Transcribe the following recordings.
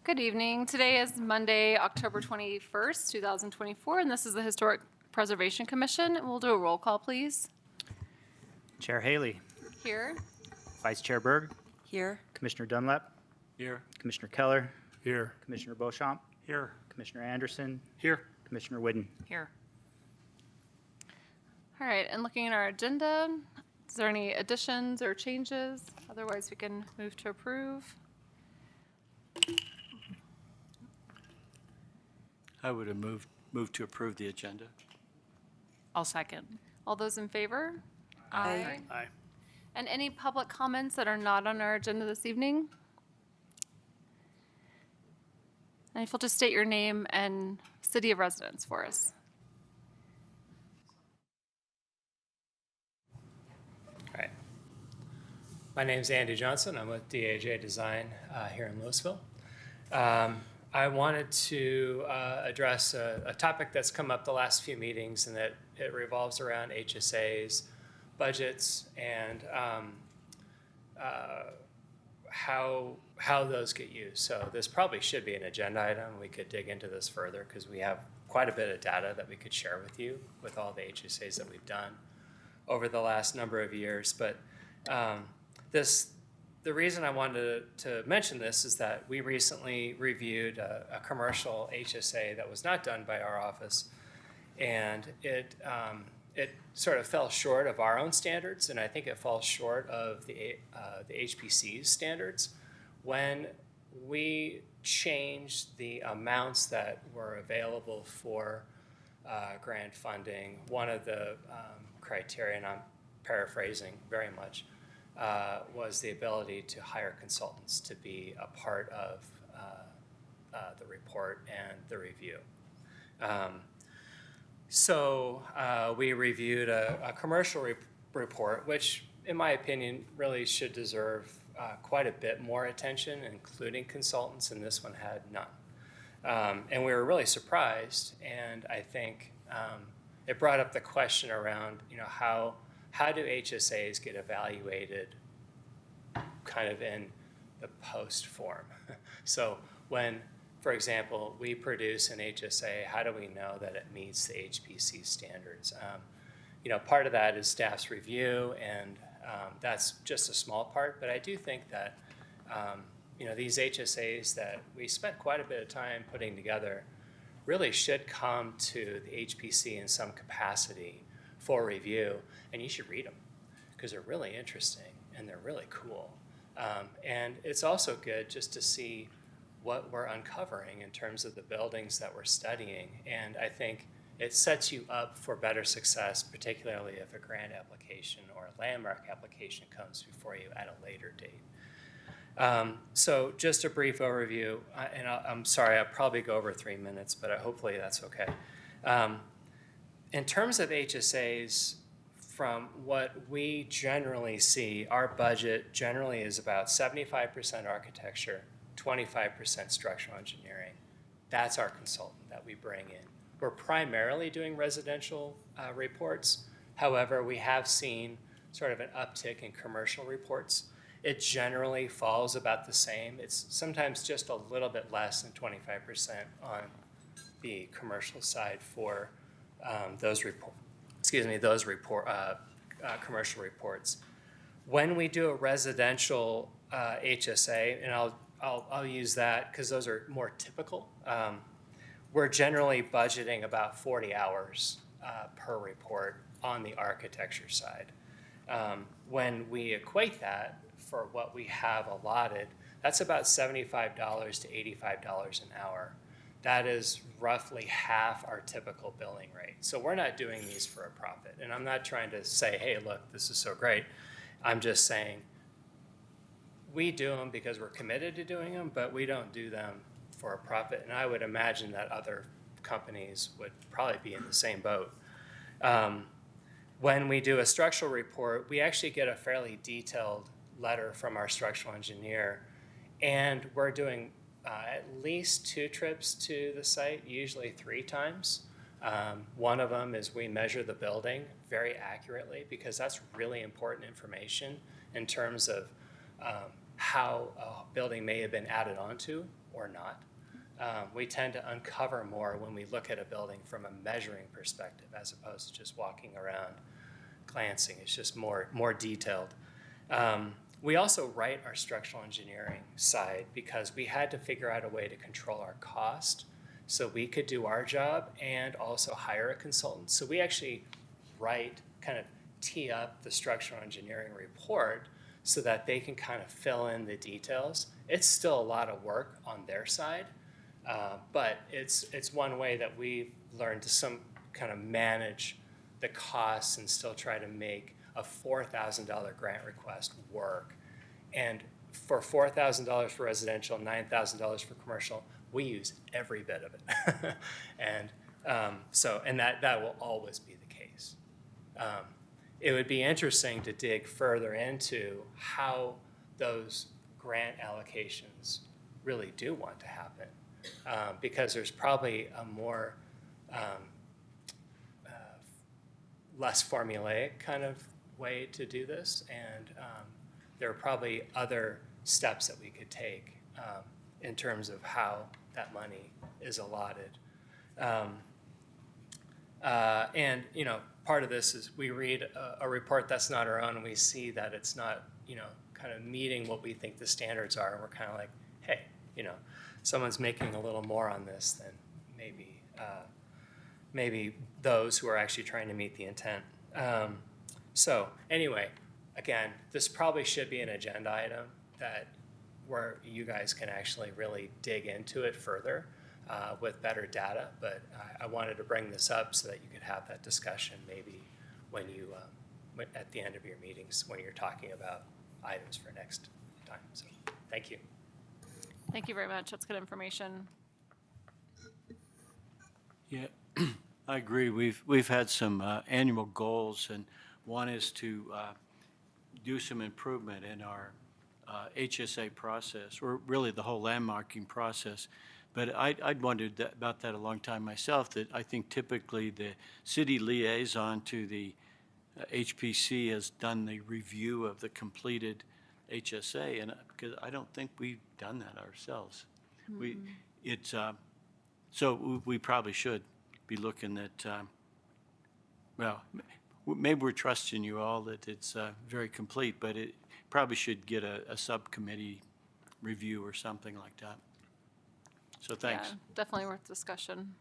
Good evening. Today is Monday, October 21st, 2024, and this is the Historic Preservation Commission. We'll do a roll call, please. Chair Haley. Here. Vice Chair Berg. Here. Commissioner Dunlap. Here. Commissioner Keller. Here. Commissioner Beauchamp. Here. Commissioner Anderson. Here. Commissioner Whidden. Here. All right, and looking at our agenda, is there any additions or changes? Otherwise, we can move to approve. I would have moved to approve the agenda. I'll second. All those in favor? Aye. Aye. And any public comments that are not on our agenda this evening? And if you'll just state your name and city of residence for us. All right. My name is Andy Johnson. I'm with DAJ Design here in Louisville. I wanted to address a topic that's come up the last few meetings, and that it revolves around HSAs, budgets, and how those get used. So this probably should be an agenda item. We could dig into this further because we have quite a bit of data that we could share with you with all the HSAs that we've done over the last number of years. But the reason I wanted to mention this is that we recently reviewed a commercial HSA that was not done by our office, and it sort of fell short of our own standards, and I think it falls short of the HPC's standards. When we changed the amounts that were available for grant funding, one of the criteria, and I'm paraphrasing very much, was the ability to hire consultants to be a part of the report and the review. So we reviewed a commercial report, which in my opinion really should deserve quite a bit more attention, including consultants, and this one had none. And we were really surprised, and I think it brought up the question around, how do HSAs get evaluated kind of in the post form? So when, for example, we produce an HSA, how do we know that it meets the HPC standards? Part of that is staff's review, and that's just a small part, but I do think that these HSAs that we spent quite a bit of time putting together really should come to the HPC in some capacity for review, and you should read them because they're really interesting and they're really cool. And it's also good just to see what we're uncovering in terms of the buildings that we're studying, and I think it sets you up for better success, particularly if a grant application or a landmark application comes before you at a later date. So just a brief overview, and I'm sorry, I'll probably go over 3 minutes, but hopefully that's okay. In terms of HSAs, from what we generally see, our budget generally is about 75% architecture, 25% structural engineering. That's our consultant that we bring in. We're primarily doing residential reports. However, we have seen sort of an uptick in commercial reports. It generally falls about the same. It's sometimes just a little bit less than 25% on the commercial side for those commercial reports. When we do a residential HSA, and I'll use that because those are more typical, we're generally budgeting about 40 hours per report on the architecture side. When we equate that for what we have allotted, that's about $75 to $85 an hour. That is roughly half our typical billing rate. So we're not doing these for a profit. And I'm not trying to say, hey, look, this is so great. I'm just saying we do them because we're committed to doing them, but we don't do them for a profit. And I would imagine that other companies would probably be in the same boat. When we do a structural report, we actually get a fairly detailed letter from our structural engineer, and we're doing at least 2 trips to the site, usually 3 times. One of them is we measure the building very accurately because that's really important information in terms of how a building may have been added onto or not. We tend to uncover more when we look at a building from a measuring perspective as opposed to just walking around glancing. It's just more detailed. We also write our structural engineering side because we had to figure out a way to control our cost so we could do our job and also hire a consultant. So we actually kind of tee up the structural engineering report so that they can kind of fill in the details. It's still a lot of work on their side, but it's one way that we've learned to some kind of manage the costs and still try to make a $4,000 grant request work. And for $4,000 for residential, $9,000 for commercial, we use every bit of it. And that will always be the case. It would be interesting to dig further into how those grant allocations really do want to happen, because there's probably a more less formulaic kind of way to do this, and there are probably other steps that we could take in terms of how that money is allotted. And part of this is we read a report that's not our own, and we see that it's not kind of meeting what we think the standards are, and we're kind of like, hey, someone's making a little more on this than maybe those who are actually trying to meet the intent. So anyway, again, this probably should be an agenda item where you guys can actually really dig into it further with better data. But I wanted to bring this up so that you could have that discussion maybe when at the end of your meetings when you're talking about items for next time. So thank you. Thank you very much. That's good information. Yeah, I agree. We've had some annual goals, and one is to do some improvement in our HSA process, or really the whole landmarking process. But I'd wondered about that a long time myself, that I think typically the city liaison to the HPC has done the review of the completed HSA, and because I don't think we've done that ourselves. So we probably should be looking at, maybe we're trusting you all that it's very complete, but it probably should get a subcommittee review or something like that. So thanks. Yeah, definitely worth discussion.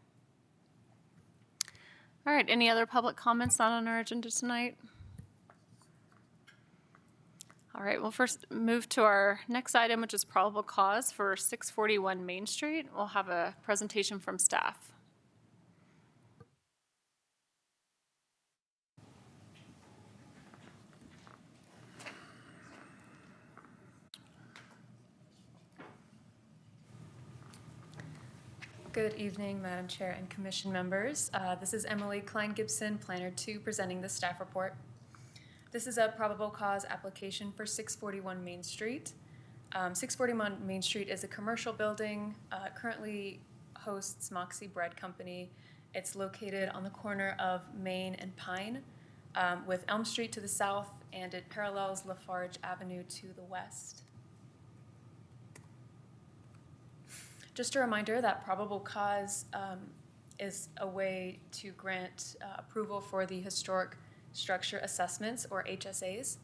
All right, any other public comments not on our agenda tonight? All right, we'll first move to our next item, which is probable cause for 641 Main Street. We'll have a presentation from staff. Good evening, Madam Chair and Commission members. This is Emily Klein-Gibson, Planner 2, presenting the staff report. This is a probable cause application for 641 Main Street. 641 Main Street is a commercial building, currently hosts Moxie Bread Company. It's located on the corner of Main and Pine, with Elm Street to the south, and it parallels Lafarge Avenue to the west. Just a reminder that probable cause is a way to grant approval for the historic structure assessments, or HSAs.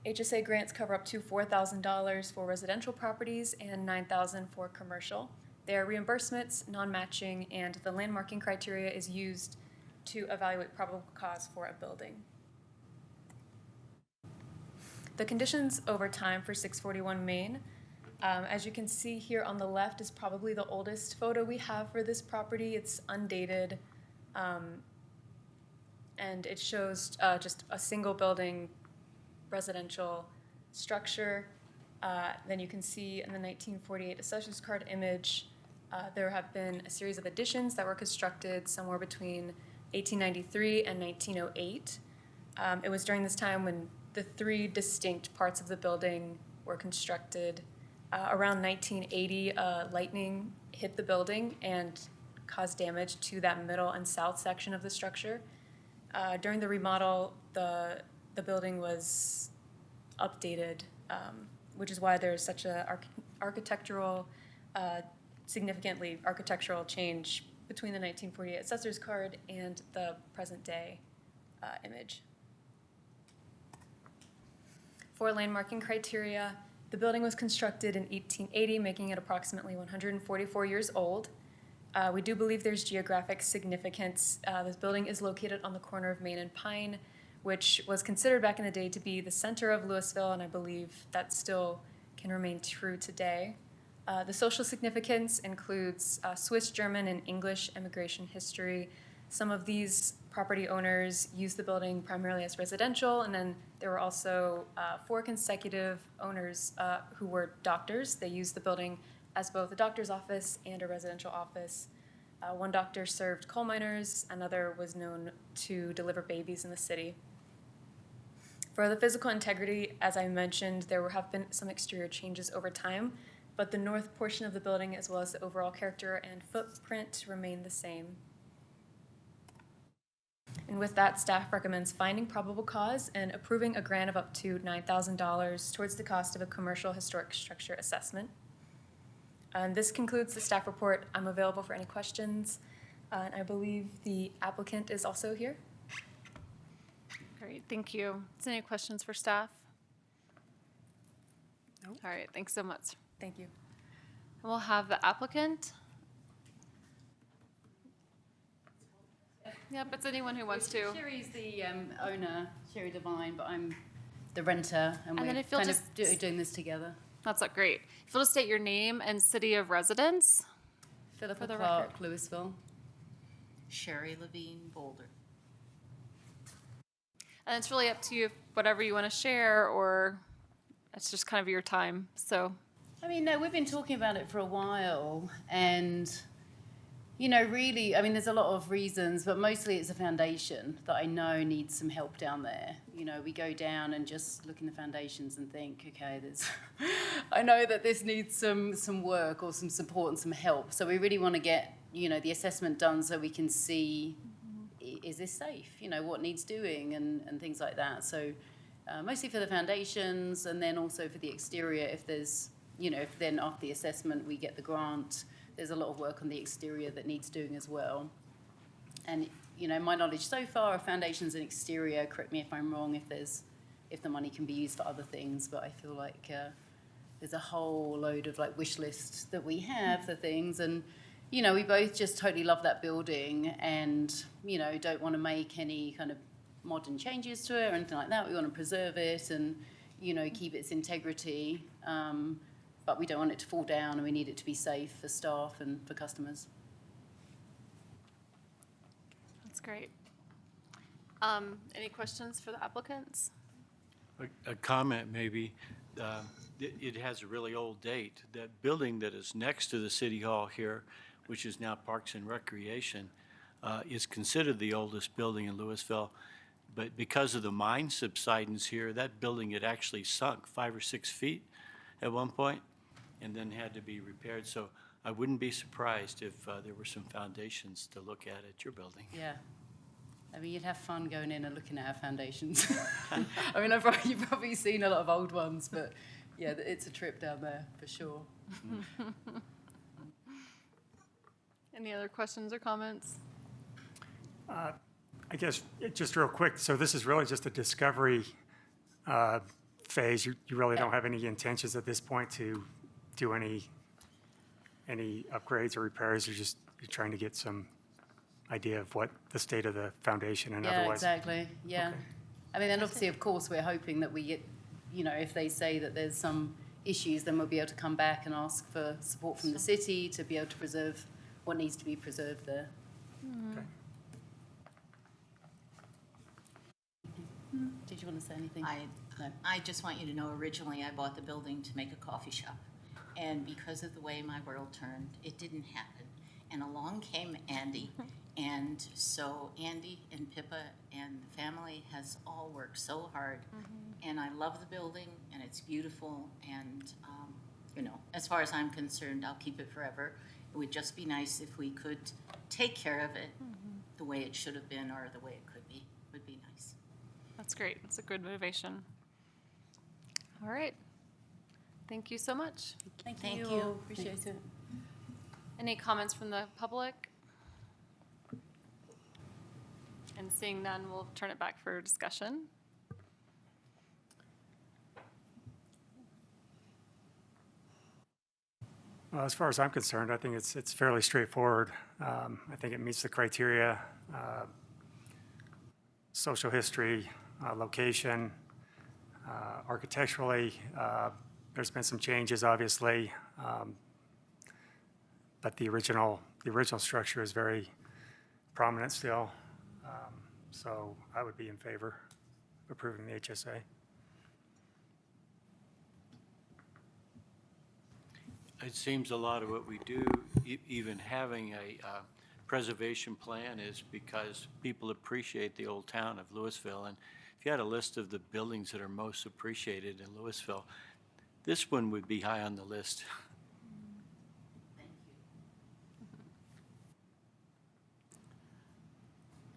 HSA grants cover up to $4,000 for residential properties and $9,000 for commercial. They are reimbursements, non-matching, and the landmarking criteria is used to evaluate probable cause for a building. The conditions over time for 641 Main, as you can see here on the left, is probably the oldest photo we have for this property. It's undated, and it shows just a single building residential structure. Then you can see in the 1948 Assessor's Card image, there have been a series of additions that were constructed somewhere between 1893 and 1908. It was during this time when the three distinct parts of the building were constructed. Around 1980, lightning hit the building and caused damage to that middle and south section of the structure. During the remodel, the building was updated which is why there's such a architectural, significantly architectural change between the 1948 assessor's card and the present day image. For landmarking criteria, the building was constructed in 1880, making it approximately 144 years old. We do believe there's geographic significance. This building is located on the corner of Main and Pine, which was considered back in the day to be the center of Louisville, and I believe that still can remain true today. The social significance includes Swiss, German, and English immigration history. Some of these property owners used the building primarily as residential, and then there were also 4 consecutive owners who were doctors. They used the building as both a doctor's office and a residential office. One doctor served coal miners, another was known to deliver babies in the city. For the physical integrity, as I mentioned, there have been some exterior changes over time, but the north portion of the building, as well as the overall character and footprint, remain the same. And with that, staff recommends finding probable cause and approving a grant of up to $9,000 towards the cost of a commercial historic structure assessment. And this concludes the staff report. I'm available for any questions. And I believe the applicant is also here. Great, thank you. Is there any questions for staff? All right, thanks so much. Thank you. We'll have the applicant. Yep, it's anyone who wants to. Sherry's the owner, Sherry Devine, but I'm the renter, and And then we're if you'll kind of just- doing this together. That's great. If you'll just state your name and city of residence. Philippa the Clark, record. Louisville. Sherry Levine, Boulder. And it's really up to you, whatever you want to share, or it's just kind of your time. So, I mean, no, we've been talking about it for a while, and really, I mean, there's a lot of reasons, but mostly it's a foundation that I know needs some help down there. We go down and just look in the foundations and think, okay, I know that this needs some work or some support and some help. So we really want to get, the assessment done so we can see, is this safe? What needs doing and things like that. So mostly for the foundations, and then also for the exterior, if there's, if then after the assessment we get the grant, there's a lot of work on the exterior that needs doing as well. And, my knowledge so far of foundations and exterior, correct me if I'm wrong, if the money can be used for other things, but I feel like there's a whole load of wish lists that we have for things. And, we both just totally love that building and, don't want to make any kind of modern changes to it or anything like that. We want to preserve it and, keep its integrity. But we don't want it to fall down, and we need it to be safe for staff and for customers. that's great. Any questions for the applicants? A comment maybe, it has a really old date. That building that is next to the City Hall here, which is now Parks and Recreation, is considered the oldest building in Louisville. But because of the mine subsidence here, that building had actually sunk 5 or 6 feet at one point and then had to be repaired. So I wouldn't be surprised if there were some foundations to look at your building. Yeah. I mean, you'd have fun going in and looking at our foundations. I mean, you've probably seen a lot of old ones, but yeah, it's a trip down there for sure. Any other questions or comments? I guess just real quick, so this is really just a discovery phase. You really don't have any intentions at this point to do any upgrades or repairs? You're trying to get some idea of what the state of the foundation and Yeah, otherwise? exactly. Yeah. Okay. I mean, and obviously, of course, we're hoping that we get, if they say that there's some issues, then we'll be able to come back and ask for support from the city to be able to preserve what needs to be preserved there. Okay. Did you want to say anything? No. I just want you to know, originally I bought the building to make a coffee shop. And because of the way my world turned, it didn't happen. And along came Andy. And so Andy and Pippa and the family has all worked so hard. And I love the building, and it's beautiful. And, as far as I'm concerned, I'll keep it forever. It would just be nice if we could take care of it the way it should have been or the way it could be. Would be nice. That's great. That's a good motivation. All right. Thank you so much. Thank you. Appreciate it. Any comments from the public? And seeing none, we'll turn it back for discussion. Well, as far as I'm concerned, I think it's fairly straightforward. I think it meets the criteria, social history, location, architecturally. There's been some changes, obviously, but the original structure is very prominent still. So I would be in favor of approving the HSA. It seems a lot of what we do, even having a preservation plan, is because people appreciate the old town of Louisville. And if you had a list of the buildings that are most appreciated in Louisville, this one would be high on the list.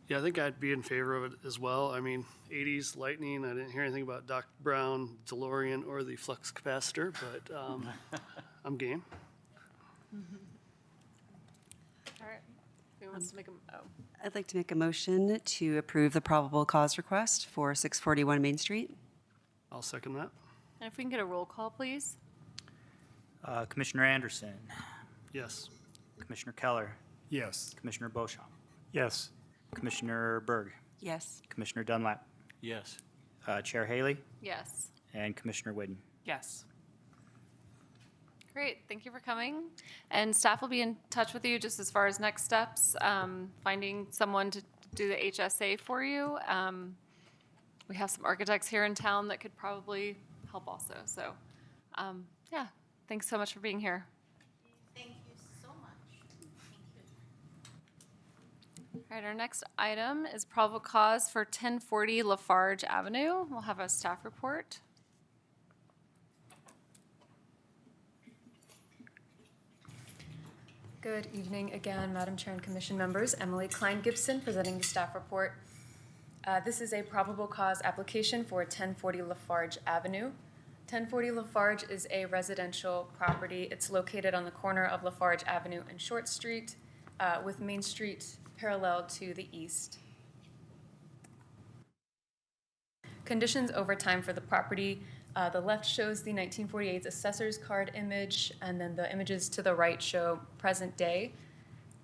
Yeah, I think I'd be in favor of it as well. I mean, 80s lightning, I didn't hear anything about Doc Brown, DeLorean, or the flux capacitor, but I'm game. All right. Who wants to make a, I'd like to make a motion to approve the probable cause request for 641 Main Street. I'll second that. and if we can get a roll call, please? Commissioner Anderson, Yes. Commissioner Keller, Yes. Commissioner Beauchamp, Yes. Commissioner Berg, Yes. Commissioner Dunlap, Yes. Chair Haley, Yes. and Commissioner Whidden. Yes. Great, thank you for coming. And staff will be in touch with you just as far as next steps, finding someone to do the HSA for you. We have some architects here in town that could probably help also. So, yeah, thanks so much for being here. Thank you so much. Thank you. All right, our next item is probable cause for 1040 Lafarge Avenue. We'll have a staff report. Good evening again, Madam Chair and Commission members. Emily Klein Gibson presenting the staff report. This is a probable cause application for 1040 Lafarge Avenue. 1040 Lafarge is a residential property. It's located on the corner of Lafarge Avenue and Short Street, with Main Street parallel to the east. Conditions over time for the property. The left shows the 1948 assessor's card image, and then the images to the right show present day.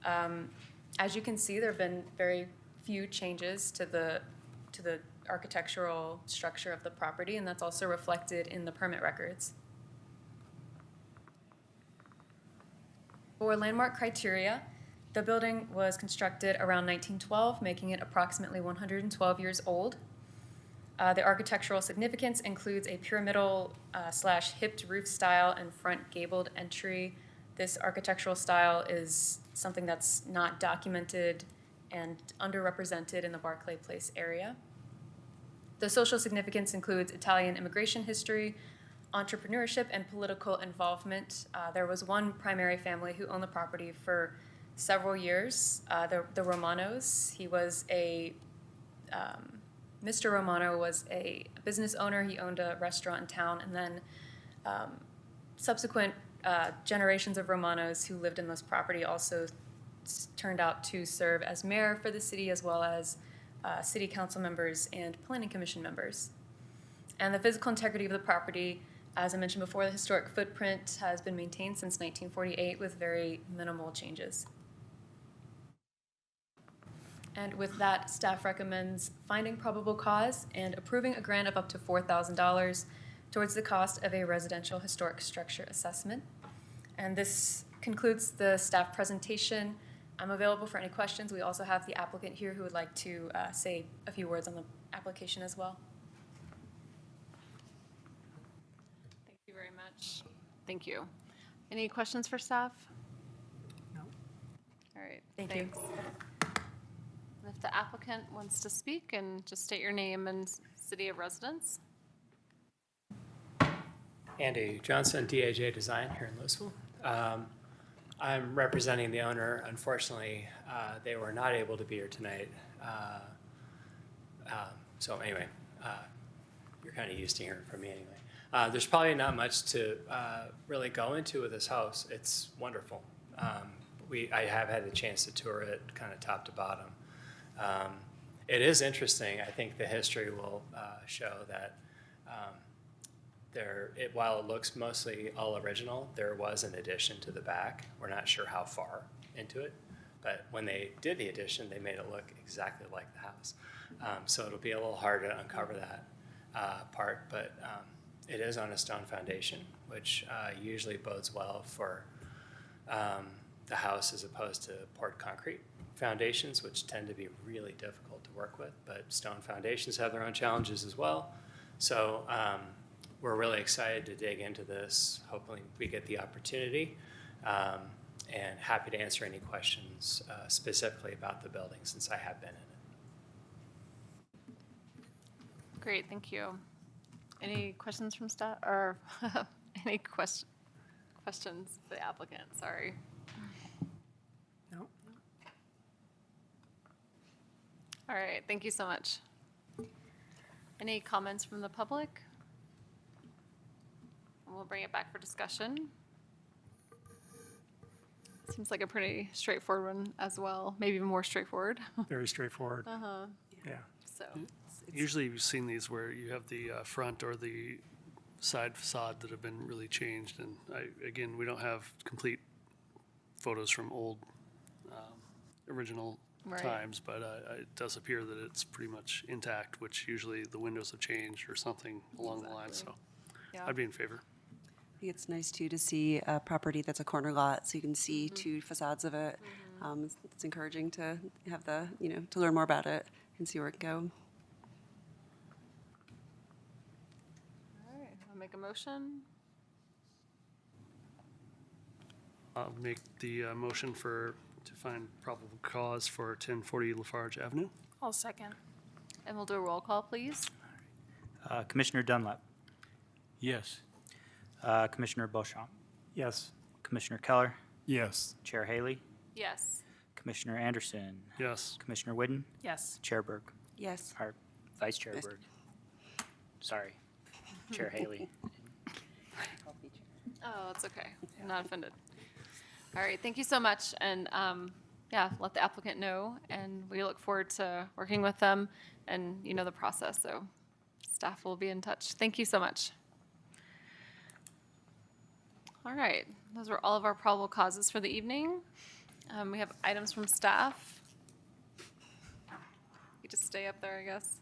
As you can see, there have been very few changes to the architectural structure of the property, and that's also reflected in the permit records. For landmark criteria, the building was constructed around 1912, making it approximately 112 years old. The architectural significance includes a pyramidal / hipped roof style and front gabled entry. This architectural style is something that's not documented and underrepresented in the Barclay Place area. The social significance includes Italian immigration history, entrepreneurship, and political involvement. There was one primary family who owned the property for several years, the Romanos. He was Mr. Romano was a business owner. He owned a restaurant in town, and then subsequent generations of Romanos who lived in this property also turned out to serve as mayor for the city, as well as city council members and planning commission members. And the physical integrity of the property, as I mentioned before, the historic footprint has been maintained since 1948 with very minimal changes. And with that, staff recommends finding probable cause and approving a grant of up to $4,000 towards the cost of a residential historic structure assessment. And this concludes the staff presentation. I'm available for any questions. We also have the applicant here who would like to say a few words on the application as well. Thank you very much. Thank you. Any questions for staff? No. All right. Thank you. thanks. And if the applicant wants to speak, and just state your name and city of residence. Andy Johnson, DAJ Design here in Louisville. I'm representing the owner. Unfortunately, they were not able to be here tonight. So anyway, you're kind of used to hearing from me anyway. There's probably not much to really go into with this house. It's wonderful. I have had the chance to tour it kind of top to bottom. It is interesting. I think the history will show that while it looks mostly all original, there was an addition to the back. We're not sure how far into it, but when they did the addition, they made it look exactly like the house. So it'll be a little hard to uncover that part, but it is on a stone foundation, which usually bodes well for the house as opposed to poured concrete foundations, which tend to be really difficult to work with. But stone foundations have their own challenges as well. So we're really excited to dig into this. Hopefully we get the opportunity, and happy to answer any questions specifically about the building since I have been in it. Great, thank you. Any questions from staff, or any questions for the applicant? Sorry. No. All right, thank you so much. Any comments from the public? We'll bring it back for discussion. Seems like a pretty straightforward one as well, maybe even more straightforward. Very straightforward. Yeah. So, Usually you've seen these where you have the front or the side facade that have been really changed. And again, we don't have complete photos from old original Right. times, but it does appear that it's pretty much intact, which usually the windows have changed or something along the line. So yeah. I'd be in favor. I think it's nice too to see a property that's a corner lot, so you can see two facades of it. It's encouraging to have to learn more about it and see where it can go. All right, I'll make a motion. I'll make the motion to find probable cause for 1040 Lafarge Avenue. I'll second. And we'll do a roll call, please. Commissioner Dunlap, Yes. Commissioner Beauchamp, Yes. Commissioner Keller, Yes. Chair Haley, Yes. Commissioner Anderson, Yes. Commissioner Whidden, Yes. Chair Berg, Yes. or Vice Chair Vice- Berg. Sorry, Chair Haley. Oh, it's okay. I'm not offended. All right, thank you so much. And yeah, let the applicant know. And we look forward to working with them and the process. So staff will be in touch. Thank you so much. All right, those were all of our probable causes for the evening. We have items from staff. You just stay up there, I guess.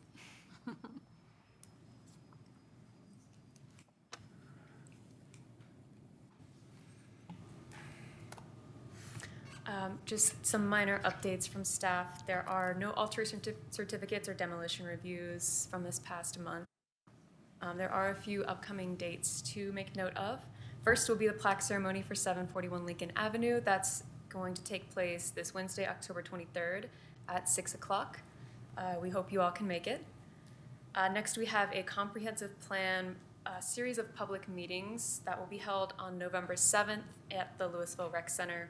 Just some minor updates from staff. There are no alteration certificates or demolition reviews from this past month. There are a few upcoming dates to make note of. First will be the plaque ceremony for 741 Lincoln Avenue. That's going to take place this Wednesday, October 23rd at 6 o'clock. We hope you all can make it. Next, we have a comprehensive plan series of public meetings that will be held on November 7th at the Louisville Rec Center.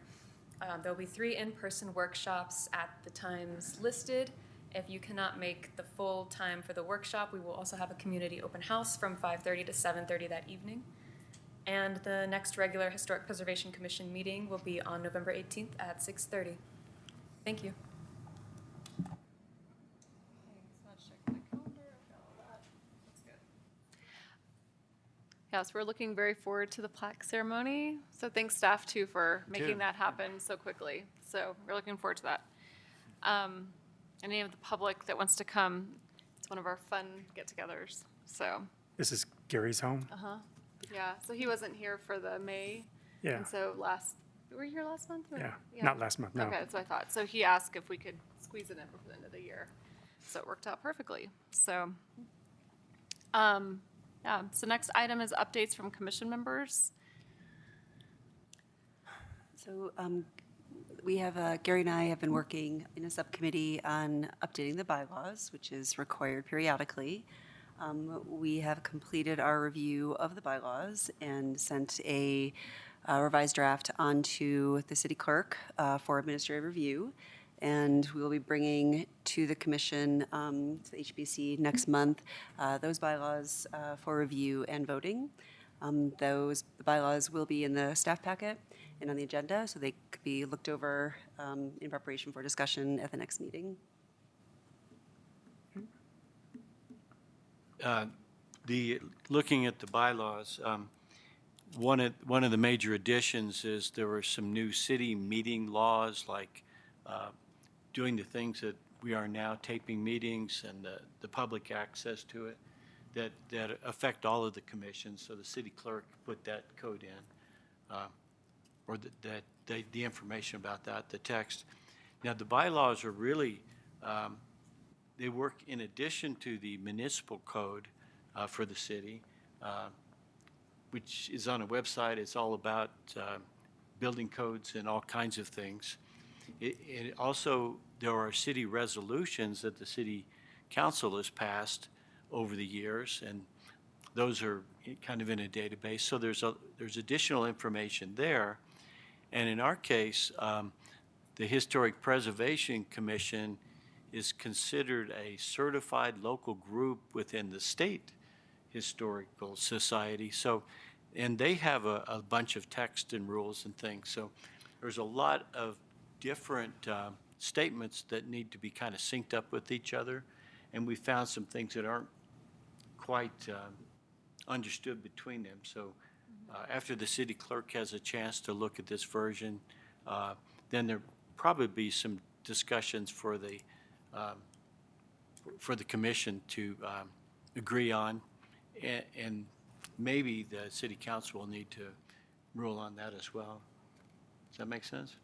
There'll be 3 in-person workshops at the times listed. If you cannot make the full time for the workshop, we will also have a community open house from 5:30 to 7:30 that evening. And the next regular Historic Preservation Commission meeting will be on November 18th at 6:30. Thank you. Yes, we're looking very forward to the plaque ceremony. So thanks staff too for making that happen so quickly. So we're looking forward to that. Any of the public that wants to come, it's one of our fun get-togethers. So, This is Gary's home? yeah, so he wasn't here for the May. Yeah. And so were you here last month? Or- Yeah. Not last month, no. Okay, that's what I thought. So he asked if we could squeeze it in before the end of the year. So it worked out perfectly. So, yeah, so next item is updates from commission members. So we have, Gary and I have been working in a subcommittee on updating the bylaws, which is required periodically. We have completed our review of the bylaws and sent a revised draft onto the city clerk for administrative review. and we will be bringing to the commission, to the HBC next month, those bylaws for review and voting. Those bylaws will be in the staff packet and on the agenda, so they could be looked over in preparation for discussion at the next meeting. Looking at the bylaws, one of the major additions is there were some new city meeting laws, like doing the things that we are now, taping meetings and the public access to it, that affect all of the commissions. So the city clerk put that code in, or the information about that, the text. Now, the bylaws are really, they work in addition to the municipal code for the city, which is on a website. It's all about building codes and all kinds of things. It also, there are city resolutions that the city council has passed over the years, and those are kind of in a database. So there's additional information there. And in our case, the Historic Preservation Commission is considered a certified local group within the state historical society. So, and they have a bunch of text and rules and things. So there's a lot of different statements that need to be kind of synced up with each other. And we found some things that aren't quite understood between them. So after the city clerk has a chance to look at this version, then there'll probably be some discussions for the commission to agree on, and maybe the city council will need to rule on that as well. Does that make sense?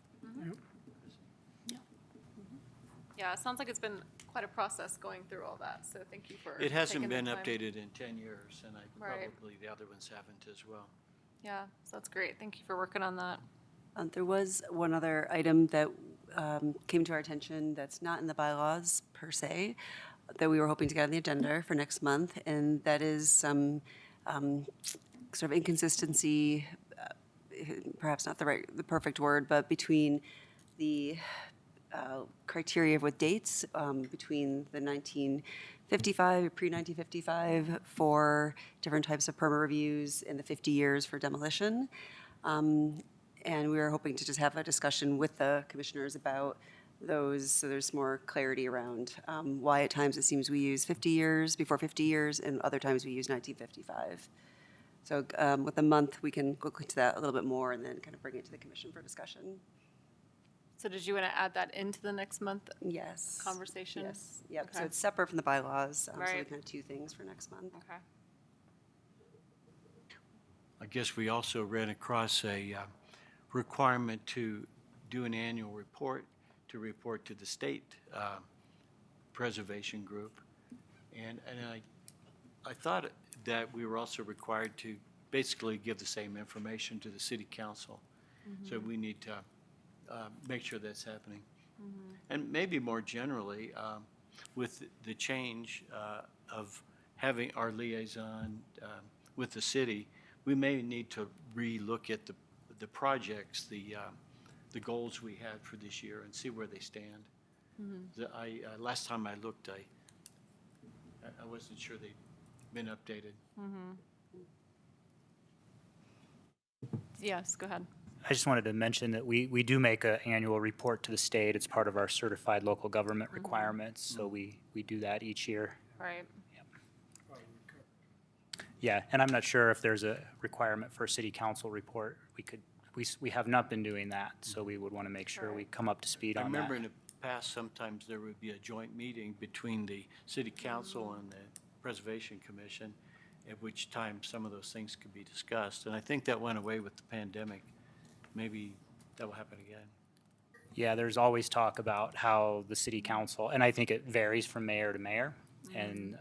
Yeah, it sounds like it's been quite a process going through all that, so thank you for It hasn't taking the been time. updated in 10 years, and Right. probably the other ones haven't as well. Yeah, so that's great. Thank you for working on that. There was one other item that came to our attention that's not in the bylaws per se, that we were hoping to get on the agenda for next month, and that is some sort of inconsistency, perhaps not the perfect word, but between the criteria with dates between the 1955, pre-1955 for different types of permit reviews and the 50 years for demolition. And we were hoping to just have a discussion with the commissioners about those, so there's more clarity around why at times it seems we use 50 years, before 50 years, and other times we use 1955. So with a month, we can go into that a little bit more and then kind of bring it to the commission for discussion. So did you want to add that into the next month Yes. conversation? Yes, yep, so Okay. it's separate from the bylaws, so Right. we kind of two things for next month. Okay. I guess we also ran across a requirement to do an annual report, to report to the state preservation group. And I thought that we were also required to basically give the same information to the city council. So we need to make sure that's happening. And maybe more generally, with the change of having our liaison with the city, we may need to re-look at the projects, the goals we had for this year, and see where they stand. Last time I looked, I wasn't sure they'd been updated. Yes, go ahead. I just wanted to mention that we do make an annual report to the state. It's part of our certified local government requirements, so we do that each year. Right. Yeah, and I'm not sure if there's a requirement for a city council report. We have not been doing that, so we would want to make sure we come up to speed I on that. remember in the past, sometimes there would be a joint meeting between the city council and the Preservation Commission, at which time some of those things could be discussed. And I think that went away with the pandemic. Maybe that will happen again. Yeah, there's always talk about how the city council, and I think it varies from mayor to mayor, and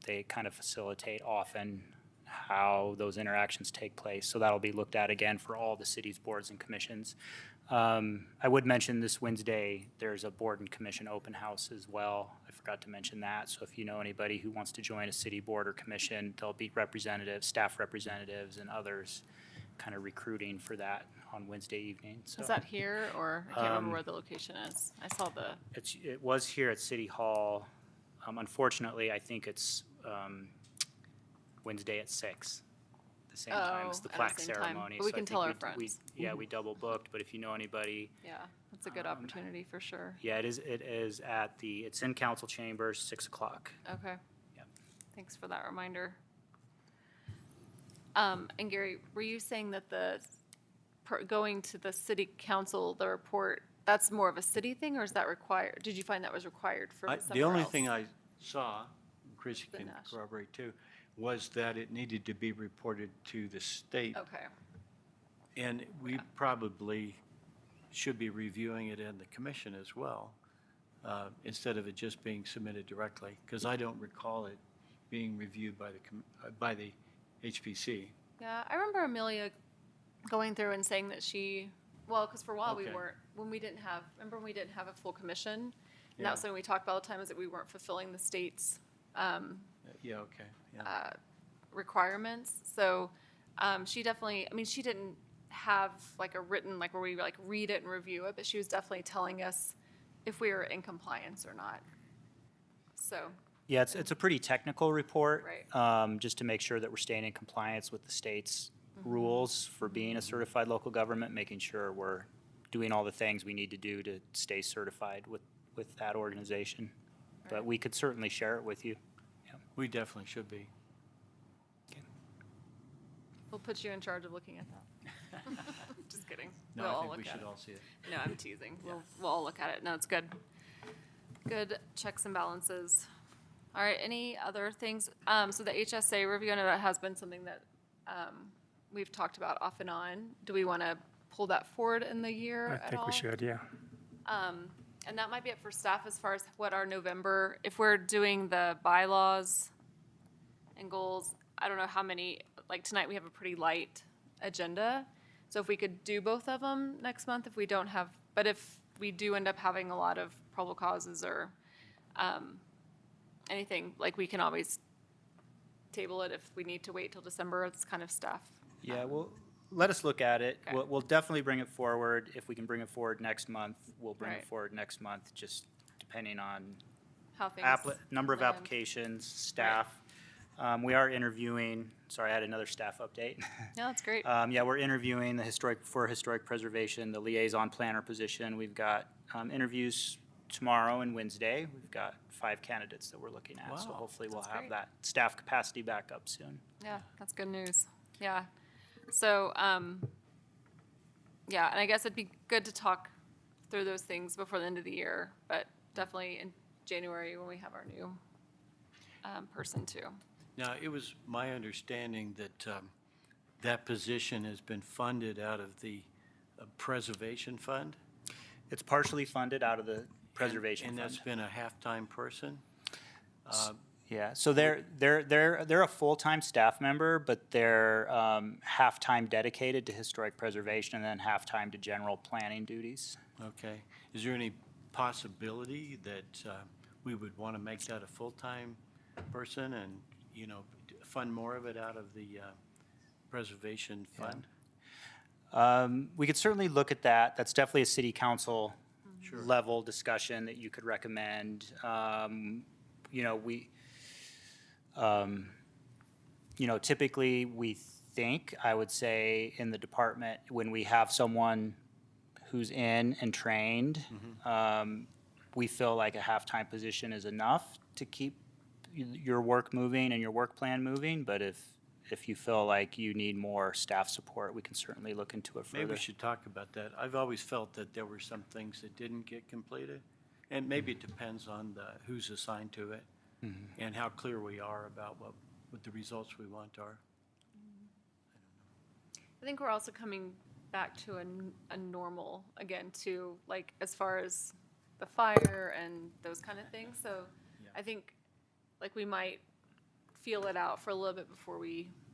they kind of facilitate often how those interactions take place. So that'll be looked at again for all the city's boards and commissions. I would mention this Wednesday, there's a board and commission open house as well. I forgot to mention that. So if you know anybody who wants to join a city board or commission, there'll be representatives, staff representatives, and others kind of recruiting for that on Wednesday evening, so. Is that here, or I can't remember where the location is? I saw the, It was here at City Hall. Unfortunately, I think it's Wednesday at 6, the same time as the at the plaque same time. ceremony. But we So I can think tell our we friends. Yeah, we double booked, but if you know anybody, yeah, that's a good opportunity for sure. yeah, it is it's in council chambers, 6 o'clock. Okay. Yep. Thanks for that reminder. And Gary, were you saying that going to the city council, the report, that's more of a city thing, or is that required? Did you find that was required for somewhere else? The only thing I saw, Chris The can national. corroborate too, was that it needed to be reported to the state. Okay, And we probably should be reviewing it in the commission as well, instead of it just being submitted directly, because I don't recall it being reviewed by the HPC. yeah, I remember Amelia going through and saying that because for a while we Okay. weren't, when we didn't have a full commission? And Yeah. that was something we talked about all the time, is that we weren't fulfilling the state's Yeah, okay, yeah. requirements. So she definitely, I mean, she didn't have like a written, like where we like read it and review it, but she was definitely telling us if we were in compliance or not. So, Yeah, it's a pretty technical report. Right. Just to make sure that we're staying in compliance with the state's rules for being a certified local government, making sure we're doing all the things we need to do to stay certified with that organization. But Right. we could certainly share it with you. We definitely should be. we'll put you in charge of looking at that. Just kidding. No, We'll I all think look we at should it. all see it. No, I'm teasing. We'll all look at it. No, it's good. Good checks and balances. All right, any other things? So the HSA review, I know that has been something that we've talked about off and on. Do we want to pull that forward in the year I at think all? we should, yeah. And that might be it for staff as far as what our November, if we're doing the bylaws and goals, I don't know how many, like tonight we have a pretty light agenda. So if we could do both of them next month, if we don't have, but if we do end up having a lot of probable causes or anything, like we can always table it if we need to wait till December. It's kind of staff. Yeah, well, let us look at it. Okay. We'll definitely bring it forward. If we can bring it forward next month, we'll bring Right. it forward next month, just depending on How things. number of land. applications, staff. We are interviewing, sorry, I had another staff update. Yeah, that's great. Yeah, we're interviewing for historic preservation, the liaison planner position. We've got interviews tomorrow and Wednesday. We've got 5 candidates that we're looking at. So Wow. hopefully we'll That's have great. that staff capacity back up soon. Yeah, that's good news. Yeah. So, yeah, and I guess it'd be good to talk through those things before the end of the year, but definitely in January when we have our new person too. Now, it was my understanding that that position has been funded out of the Preservation Fund? It's partially funded out of the preservation And fund. that's been a half-time person? Yeah, so they're a full-time staff member, but they're half-time dedicated to historic preservation and then half-time to general planning duties. Okay. Is there any possibility that we would want to make that a full-time person and, you know, fund more of it out of the Preservation Fund? We could certainly look at that. That's definitely a city council Sure. level discussion that you could recommend. You know, typically we think, I would say, in the department, when we have someone who's in and trained, we feel like a half-time position is enough to keep your work moving and your work plan moving. But if you feel like you need more staff support, we can certainly look into it further. Maybe we should talk about that. I've always felt that there were some things that didn't get completed. And maybe it depends on who's assigned to it and how clear we are about what the results we want are. I think we're also coming back to a normal again too, like as far as the fire and those kind of things. So I think like we might feel it out for a little bit before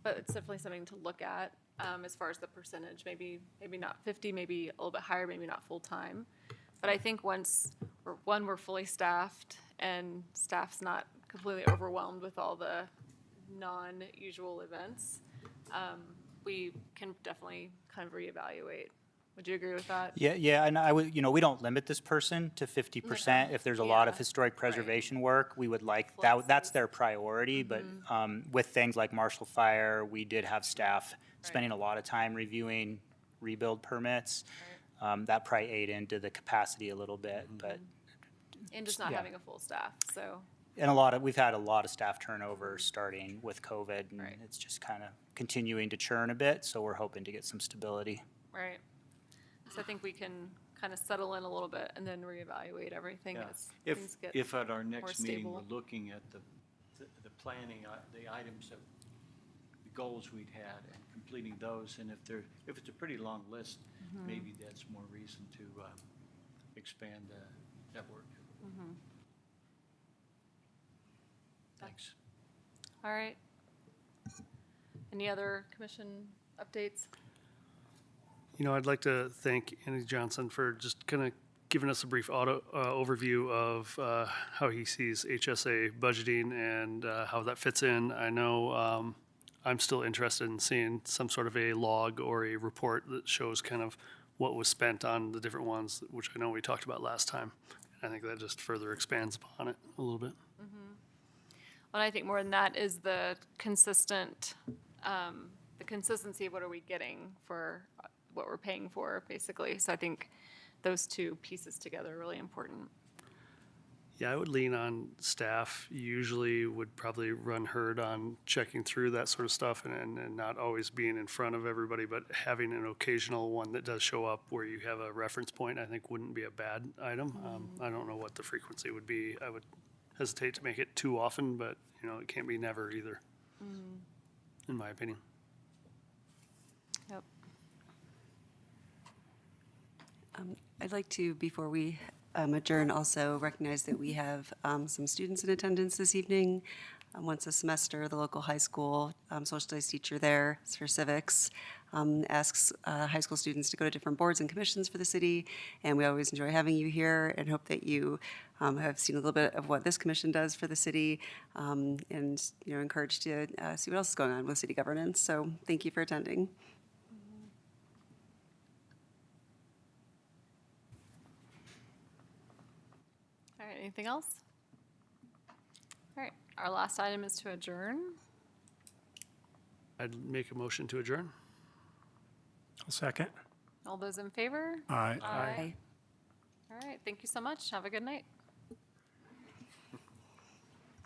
but it's definitely something to look at as far as the percentage. Maybe not 50, maybe a little bit higher, maybe not full time. But I think once we're fully staffed and staff's not completely overwhelmed with all the non-usual events, we can definitely kind of reevaluate. Would you agree with that? Yeah, and I would, we don't limit this person to 50%. If there's a lot of Yeah, historic right. preservation work, we would like, Flex that's these. their priority, but with things like Marshall Fire, we did have staff spending a lot of time reviewing rebuild permits. That probably ate into the capacity a little bit, but, And just not Yeah. having a full staff, so, and we've had a lot of staff turnover starting with COVID, and Right. it's just kind of continuing to churn a bit, so we're hoping to get some stability. right. So I think we can kind of settle in a little bit and then reevaluate everything Yeah. as things get. If at our next meeting, stable. we're looking at the planning, the items that, the goals we'd had and completing those, and if it's a pretty long list, maybe that's more reason to expand that work. Thanks. All right. Any other commission updates? I'd like to thank Andy Johnson for just kind of giving us a brief overview of how he sees HSA budgeting and how that fits in. I know I'm still interested in seeing some sort of a log or a report that shows kind of what was spent on the different ones, which I know we talked about last time. I think that just further expands upon it a little bit. Well, I think more than that is the consistency of what are we getting for what we're paying for, basically. So I think those two pieces together are really important. Yeah, I would lean on staff. Usually would probably run herd on checking through that sort of stuff and not always being in front of everybody, but having an occasional one that does show up where you have a reference point, I think wouldn't be a bad item. I don't know what the frequency would be. I would hesitate to make it too often, but it can't be never either, in my opinion. Yep. I'd like to, before we adjourn, also recognize that we have some students in attendance this evening. Once a semester, the local high school social studies teacher there for civics asks high school students to go to different boards and commissions for the city, and we always enjoy having you here and hope that you have seen a little bit of what this commission does for the city, and encouraged to see what else is going on with city governance. So thank you for attending. All right, anything else? All right, our last item is to adjourn. I'd make a motion to adjourn. I'll second. All those in favor? Aye. Aye. All right, thank you so much. Have a good night.